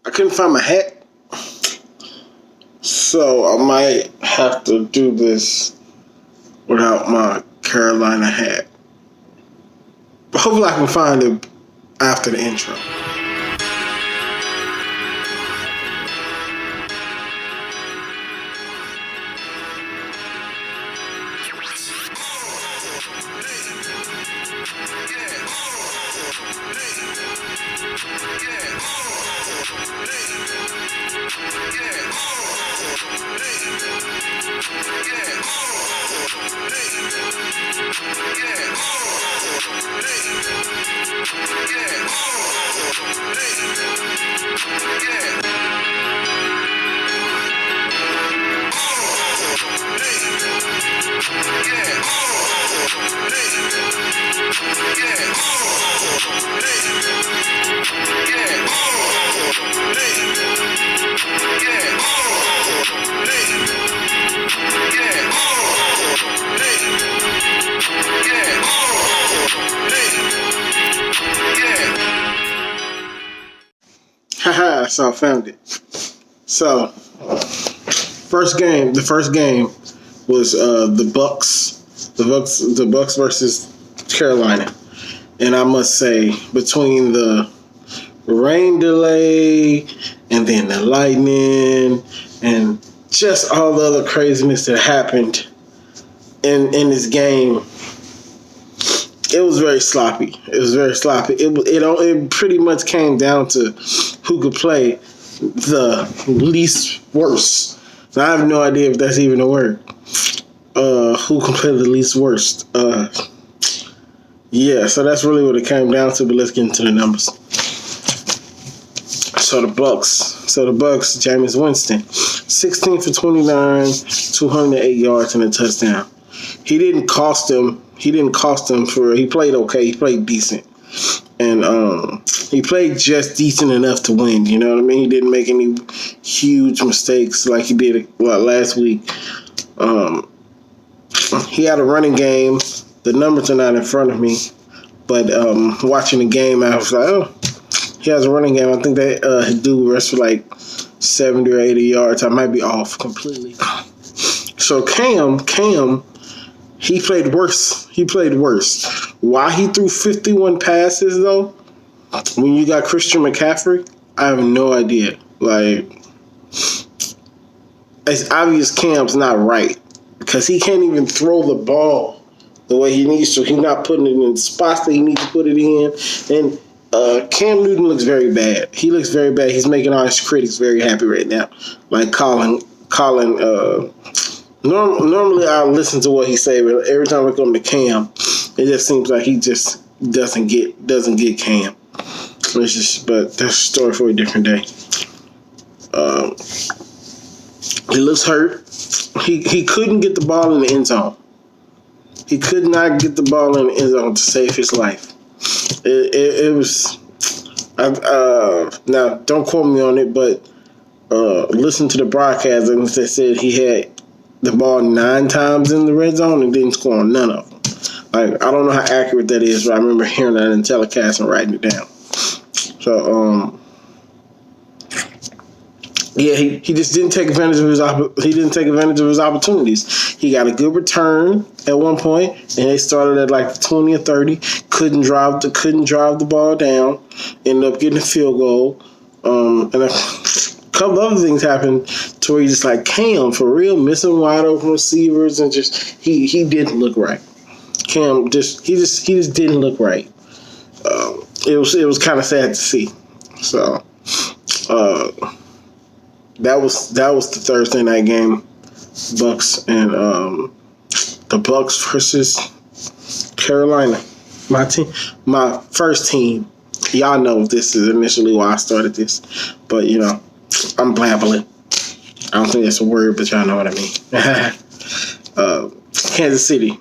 I couldn't find my hat, so I might have to do this without my Carolina hat. But hopefully I can find it after the intro. Haha, so I found it. So, the first game was the Bucks versus Carolina. And I must say, between the rain delay and then the lightning and just all the other craziness that happened in this game, it was very sloppy. It pretty much came down to who could play the least worst. So I have no idea if that's even a word. Who can play the least worst? Yeah, so that's really what it came down to, but let's get into the numbers. So the Bucks, Jameis Winston, 16 for 29, 208 yards and a touchdown. He played okay, he played decent. And he played just decent enough to win, you know what I mean? He didn't make any huge mistakes like he did last week. He had a running game. The numbers are not in front of me, but watching the game, I was like, oh, he has a running game. I think that dude rushed for like 70 or 80 yards. I might be off completely. So Cam, he played worse. Why he threw 51 passes, though, when you got Christian McCaffrey, I have no idea. Like, it's obvious Cam's not right because he can't even throw the ball the way he needs to. He's not putting it in spots that he needs to put it in. And Cam Newton looks very bad. He looks very bad. He's making all his critics very happy right now. Like Colin. Normally I listen to what he say, but every time I come to Cam, it just seems like he just doesn't get Cam. But that's a story for a different day. He looks hurt. He couldn't get the ball in the end zone. He could not get the ball in the end zone to save his life. It was. Now, don't quote me on it, but listen to the broadcast, and they said he had the ball 9 times in the red zone and didn't score on none of them. Like, I don't know how accurate that is, but I remember hearing that in telecast and writing it down. So, yeah, he just didn't take advantage of his opportunities. He got a good return at one point, and they started at like 20 or 30. Couldn't drive the ball down. Ended up getting a field goal. And a couple other things happened to where he just like Cam for real, missing wide open receivers, and just he didn't look right. Cam just didn't look right. It was kind of sad to see. So. That was the Thursday night game, Bucks and the Bucks versus Carolina. My first team. Y'all know this is initially why I started this, but you know, I'm blabbling. I don't think that's a word, but y'all know what I mean. Kansas City.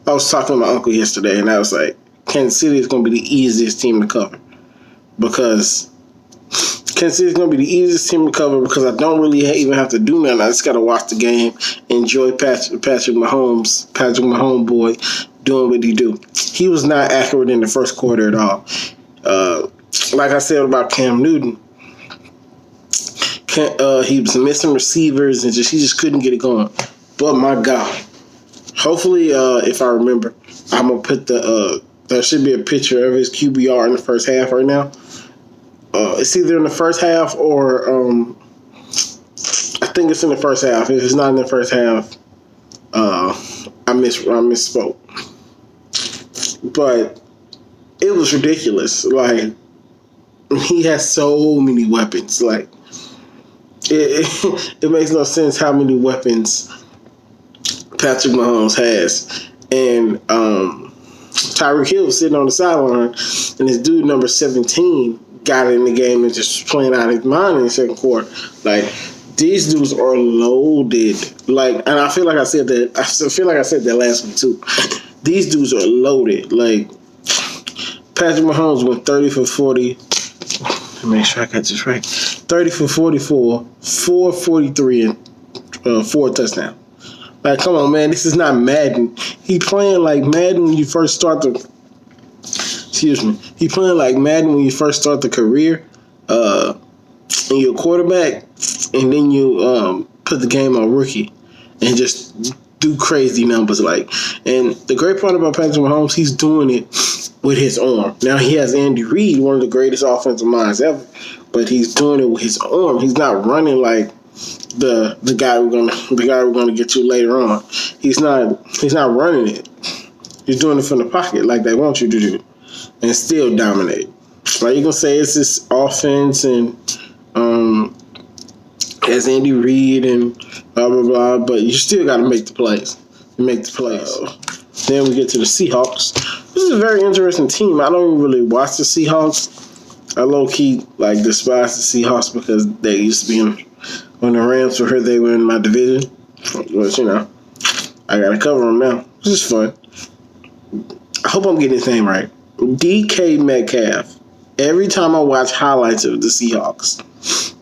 I was talking to my uncle yesterday, and I was like, Kansas City is going to be the easiest team to cover because. Kansas City is going to be the easiest team to cover because I don't really even have to do nothing. I just got to watch the game, enjoy Patrick Mahomes boy doing what he do. He was not accurate in the first quarter at all. Like I said about Cam Newton, He was missing receivers and he just couldn't get it going. But my God, hopefully, if I remember, I'm gonna put there should be a picture of his QBR in the first half right now. It's either in the first half or I think it's in the first half. If it's not in the first half, I misspoke. But it was ridiculous. Like, he has so many weapons. Like, it makes no sense how many weapons Patrick Mahomes has. And Tyreek Hill was sitting on the sideline, and this dude number 17 got in the game and just playing out his mind in the second quarter. Like, these dudes are loaded. Like, and I feel like I said that. I feel like I said that last week too. These dudes are loaded. Like, Patrick Mahomes went 30 for 40. Let me make sure I got this right. 30 for 44, 443, and 4 touchdowns. Like, come on, man. This is not Madden. He playing like Madden when you first start the. Excuse me. He playing like Madden when you first start the career. And you're a quarterback, and then you put the game on rookie, and just do crazy numbers. Like, and the great part about Patrick Mahomes, he's doing it with his arm. Now he has Andy Reid, one of the greatest offensive minds ever, but he's doing it with his arm. He's not running like the guy we're gonna get to later on. He's not running it. He's doing it from the pocket like they want you to do, and still dominate. Like, you can say it's this offense and as Andy Reid and blah blah blah, but you still got to make the plays. Then we get to the Seahawks. This is a very interesting team. I don't really watch the Seahawks. I low key despise the Seahawks because they used to be when the Rams were here. They were in my division, but I gotta cover them now. This is fun. I hope I'm getting his name right. DK Metcalf. Every time I watch highlights of the Seahawks,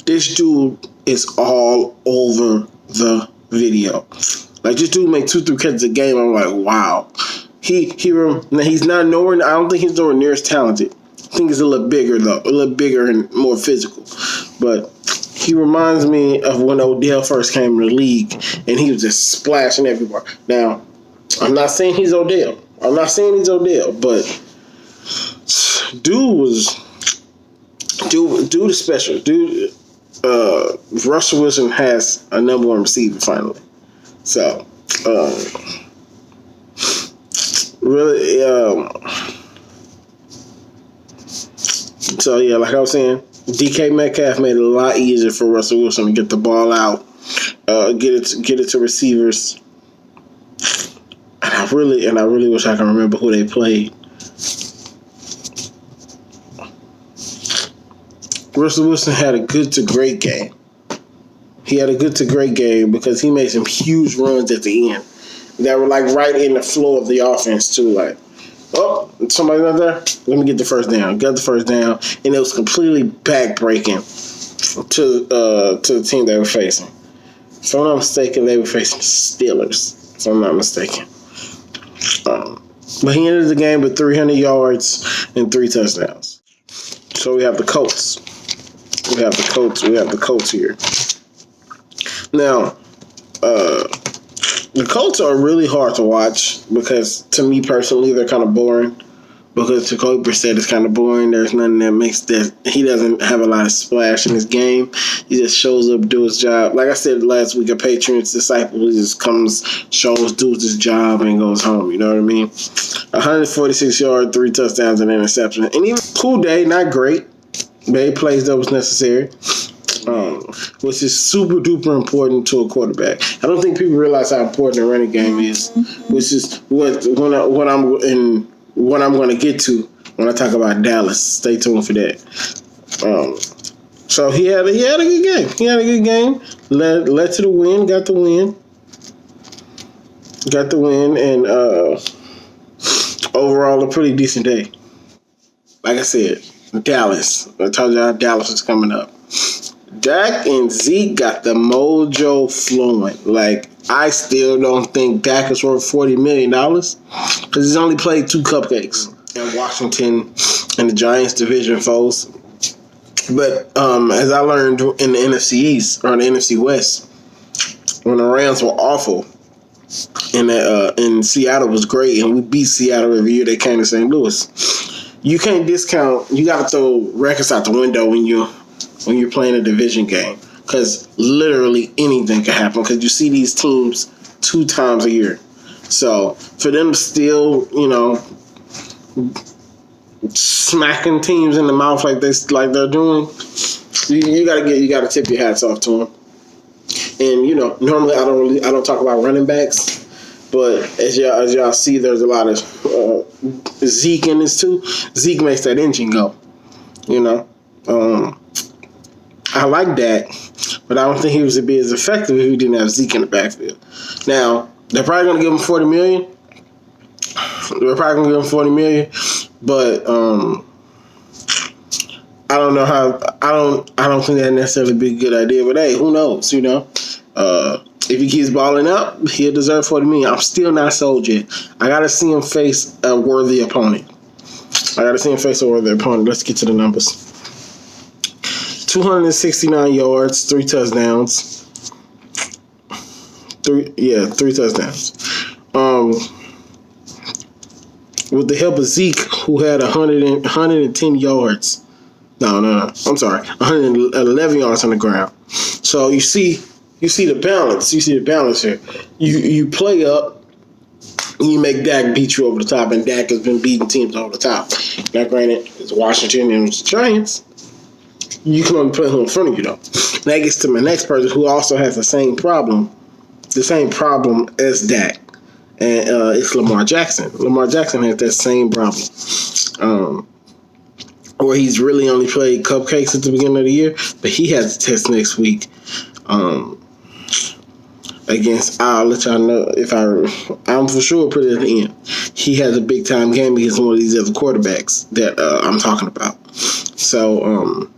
this dude is all over the video. Like, this dude make 2-3 catches a game. I'm like, wow. He's not nowhere. I don't think he's nowhere near as talented. I think he's a little bigger though, a little bigger and more physical. But he reminds me of when Odell first came in the league, and he was just splashing everywhere. Now, I'm not saying he's Odell, but dude is special. Russell Wilson has a number one receiver finally. So, really, so yeah, like I was saying, DK Metcalf made it a lot easier for Russell Wilson to get the ball out, get it to receivers. And I really wish I can remember who they played. Russell Wilson had a good to great game. He had a good to great game because he made some huge runs at the end that were right in the flow of the offense too. Like, oh, somebody not there? Let me get the first down. Got the first down, and it was completely backbreaking to the team they were facing. If I'm not mistaken, they were facing the Steelers. If I'm not mistaken. But he ended the game with 300 yards and 3 touchdowns. So we have the Colts. We have the Colts here. Now, the Colts are really hard to watch because, to me personally, they're kind of boring. Because Jacoby Brissett is kind of boring. There's nothing that makes that. He doesn't have a lot of splash in his game. He just shows up, do his job. Like I said last week, a Patriots disciple. He just comes, shows, does his job, and goes home. You know what I mean? 146 yards, 3 touchdowns, and an interception. And even cool day, not great. Made plays that was necessary. Which is super duper important to a quarterback. I don't think people realize how important a running game is, which is what I'm going to get to when I talk about Dallas. Stay tuned for that. So he had a good game. Led to the win. Got the win, and overall a pretty decent day. Like I said, Dallas. I told y'all Dallas is coming up. Dak and Zeke got the mojo flowing. Like, I still don't think Dak is worth $40 million because he's only played 2 cupcakes in Washington and the Giants division foes. But as I learned in the NFC East or the NFC West, when the Rams were awful, and Seattle was great, and we beat Seattle every year they came to St. Louis. You can't discount. You got to throw records out the window when you're playing a division game, because literally anything can happen. Because you see these teams 2 times a year, so for them to still, smacking teams in the mouth like they're doing, you gotta tip your hats off to them. And normally I don't talk about running backs, but as y'all see, there's a lot of Zeke in this too. Zeke makes that engine go. I like Dak, but I don't think he was to be as effective if he didn't have Zeke in the backfield. Now they're probably gonna give him $40 million. But I don't know how. I don't think that necessarily be a good idea. But hey, who knows? If he keeps balling out, he'll deserve $40 million. I'm still not sold yet. I gotta see him face a worthy opponent. Let's get to the numbers. 269 yards, 3 touchdowns. 3 touchdowns. With the help of Zeke, who had 110 yards. No. I'm sorry, 111 yards on the ground. So you see the balance. You see the balance here. You play up, and you make Dak beat you over the top, and Dak has been beating teams over the top. Now, granted, it's Washington and it's Giants. You can only play who in front of you, though. That gets to my next person, who also has the same problem as Dak. And it's Lamar Jackson. Lamar Jackson has that same problem. Where he's really only played cupcakes at the beginning of the year, but he has a test next week against, I'll let y'all know I'm for sure put it at the end. He has a big time game against one of these other quarterbacks that I'm talking about. So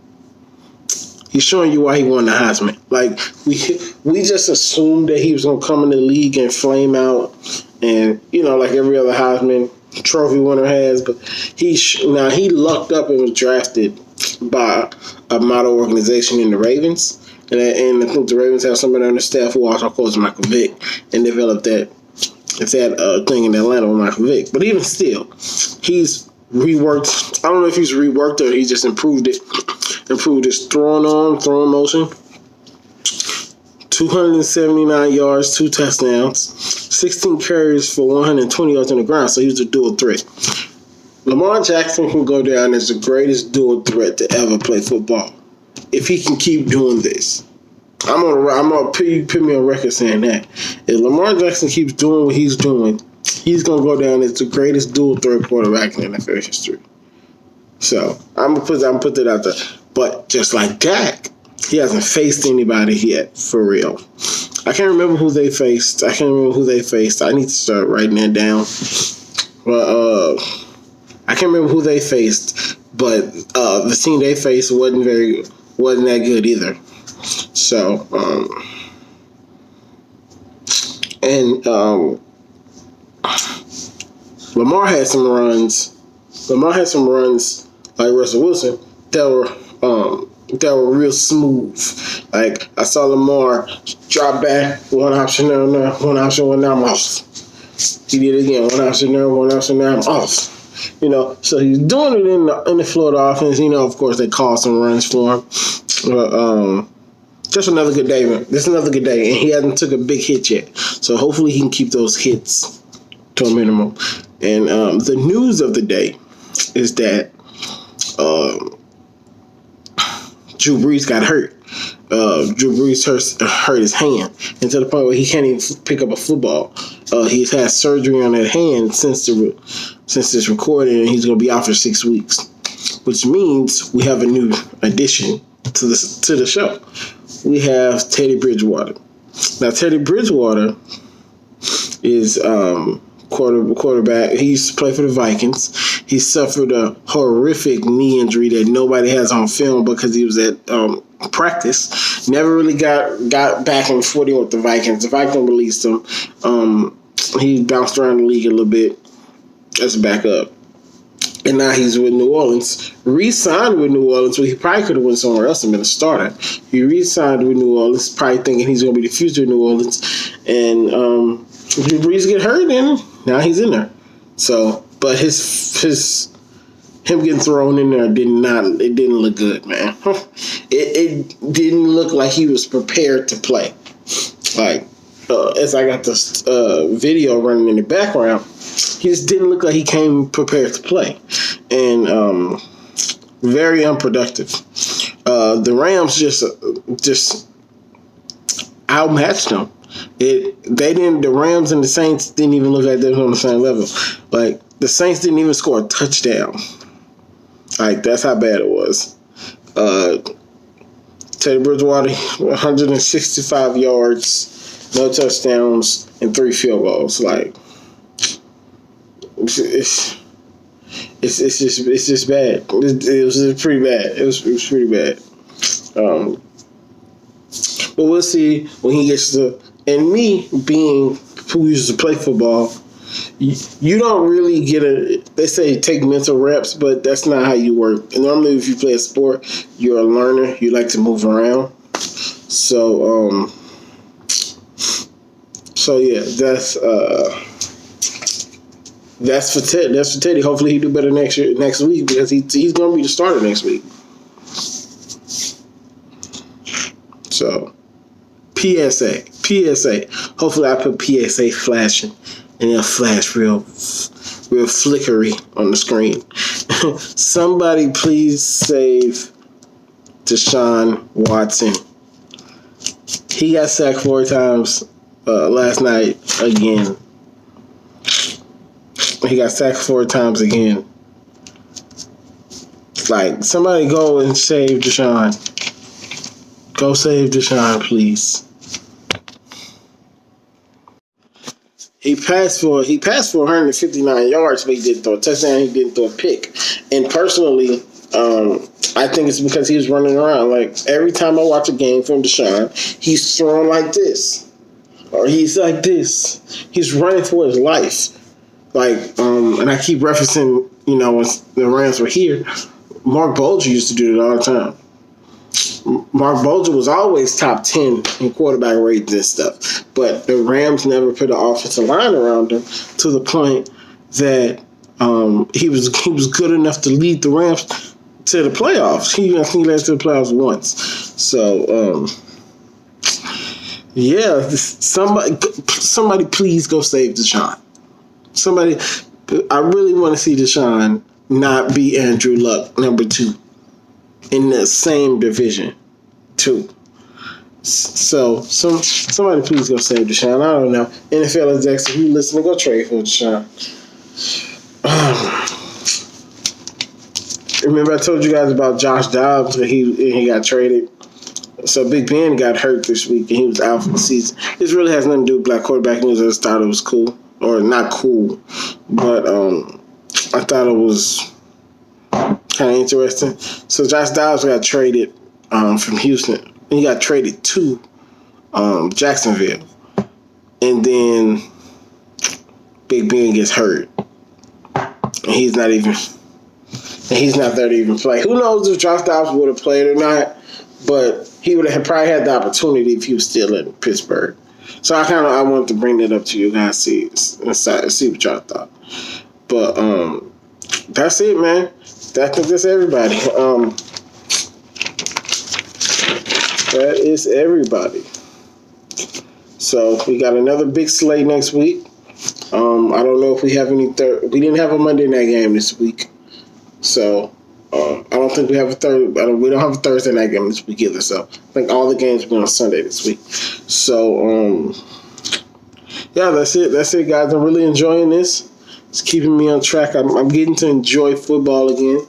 he's showing you why he won the Heisman. Like, we just assumed that he was going to come in the league and flame out, and like every other Heisman trophy winner has, but he lucked up and was drafted by a model organization in the Ravens, and I think the Ravens have somebody on the staff who also calls Michael Vick, and developed that thing in Atlanta with Michael Vick. But even still, he's reworked. I don't know if he's reworked or he just improved his throwing motion. 279 yards, 2 touchdowns, 16 carries for 120 yards on the ground, so he was a dual threat. Lamar Jackson can go down as the greatest dual threat to ever play football if he can keep doing this. I'm gonna put me on record saying that. If Lamar Jackson keeps doing what he's doing, he's gonna go down as the greatest dual threat quarterback in NFL history. So I'm gonna put that out there. But just like Dak, he hasn't faced anybody yet, for real. I can't remember who they faced. I need to start writing that down. But I can't remember who they faced. But the team they faced wasn't that good either. So Lamar had some runs like Russell Wilson that were real smooth. Like, I saw Lamar drop back, one option there, one option, one now I'm off. He did it again, one option there, now I'm off. So he's doing it in the Florida offense. Of course, they call some runs for him. But just another good day, man. This is another good day, and he hasn't took a big hit yet. So hopefully he can keep those hits to a minimum. And the news of the day is that Drew Brees got hurt. Drew Brees hurt his hand, and to the point where he can't even pick up a football. He's had surgery on that hand since this recording, and he's going to be out for 6 weeks, which means we have a new addition to the show. We have Teddy Bridgewater. Now, Teddy Bridgewater is quarterback. He used to play for the Vikings. He suffered a horrific knee injury that nobody has on film because he was at practice. Never really got back in footing with the Vikings. The Vikings released him. He bounced around the league a little bit as a backup. And now he's with New Orleans. Re-signed with New Orleans, but he probably could have went somewhere else and been a starter. He re-signed with New Orleans, probably thinking he's going to be the future of New Orleans. And Drew Brees get hurt, and now he's in there. So, but him getting thrown in there didn't look good, man. It didn't look like he was prepared to play. Like, as I got this video running in the background, he just didn't look like he came prepared to play. And very unproductive. The Rams just outmatched them. The Rams and the Saints didn't even look like they were on the same level. Like, the Saints didn't even score a touchdown. Like, that's how bad it was. Teddy Bridgewater, 165 yards, no touchdowns, and 3 field goals. Like, it's just bad. It was pretty bad. It was pretty bad. But we'll see when he gets to. And me being who used to play football, you don't really get they say take mental reps, but that's not how you work. And normally if you play a sport, you're a learner. You like to move around. So yeah, that's for Ted. That's for Teddy. Hopefully he do better next week, because he's going to be the starter next week. So, PSA. Hopefully I put PSA flashing, and it'll flash real flickery on the screen. Somebody please save Deshaun Watson. He got sacked 4 times last night again. He got sacked 4 times again. Like, somebody go and save Deshaun. Go save Deshaun, please. He passed for 159 yards, but he didn't throw a touchdown. He didn't throw a pick. And personally, I think it's because he was running around. Like, every time I watch a game from Deshaun, he's throwing like this, or he's like this. He's running for his life. Like, and I keep referencing, when the Rams were here, Mark Bolger used to do it all the time. Mark Bolger was always top 10 in quarterback ratings and stuff, but the Rams never put an offensive line around him to the point that he was good enough to lead the Rams to the playoffs. He led to the playoffs once. So, yeah, somebody please go save Deshaun. Somebody, I really want to see Deshaun not be Andrew Luck, number 2. In the same division, too. So, somebody please go save Deshaun. I don't know. NFL execs, if you listening, go trade for Deshaun. Remember I told you guys about Josh Dobbs, and he got traded. So Big Ben got hurt this week, and he was out for the season. This really has nothing to do with black quarterbacking. I just thought it was cool. Or not cool, but I thought it was kind of interesting. So Josh Dobbs got traded from Houston. He got traded to Jacksonville. And then Big Ben gets hurt. And he's not there to even play. Who knows if Josh Dobbs would have played or not, but he would have probably had the opportunity if he was still in Pittsburgh. So I wanted to bring that up to you guys, see what y'all thought. But that's it, man. I think that's everybody. That is everybody. So we got another big slate next week. I don't know if we have any we didn't have a Monday night game this week. So I don't think we have we don't have a Thursday night game this week either. So I think all the games will be on Sunday this week. So yeah, that's it. That's it, guys. I'm really enjoying this. It's keeping me on track. I'm getting to enjoy football again.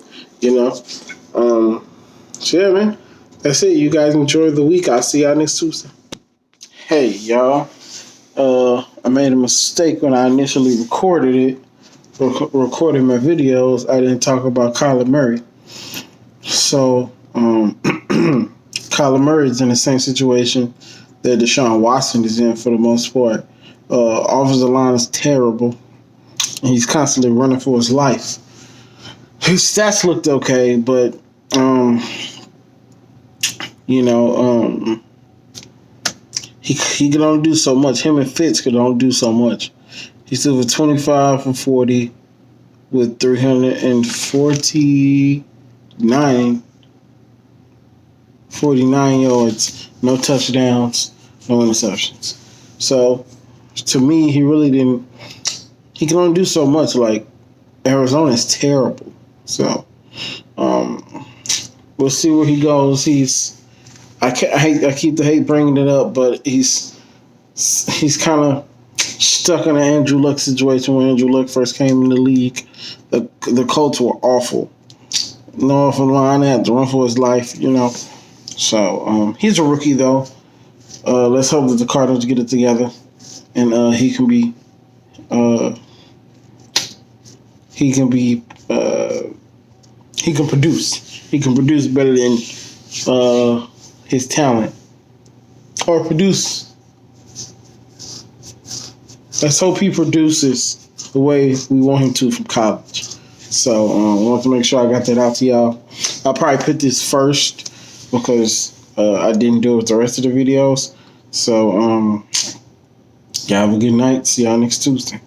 So yeah, man. That's it. You guys enjoy the week. I'll see y'all next Tuesday. Hey, y'all. I made a mistake when I initially recorded it. Recording my videos, I didn't talk about Kyler Murray. So, Kyler Murray is in the same situation that Deshaun Watson is in for the most part. Offensive line is terrible, and he's constantly running for his life. his stats looked okay, but he could only do so much. Him and Fitz could only do so much. He's still with 25 for 40 with 49 yards, no touchdowns, no interceptions. So, to me, he really didn't. He can only do so much. Like, Arizona is terrible. So, we'll see where he goes. I keep the hate bringing it up, but he's kind of stuck in an Andrew Luck situation when Andrew Luck first came in the league. The Colts were awful. No offensive line, they had to run for his life, So he's a rookie though. Let's hope that the Cardinals get it together, and he can produce. He can produce better than his talent, or produce. Let's hope he produces the way we want him to from college. So I want to make sure I got that out to y'all. I'll probably put this first because I didn't do it with the rest of the videos. So, y'all have a good night. See y'all next Tuesday.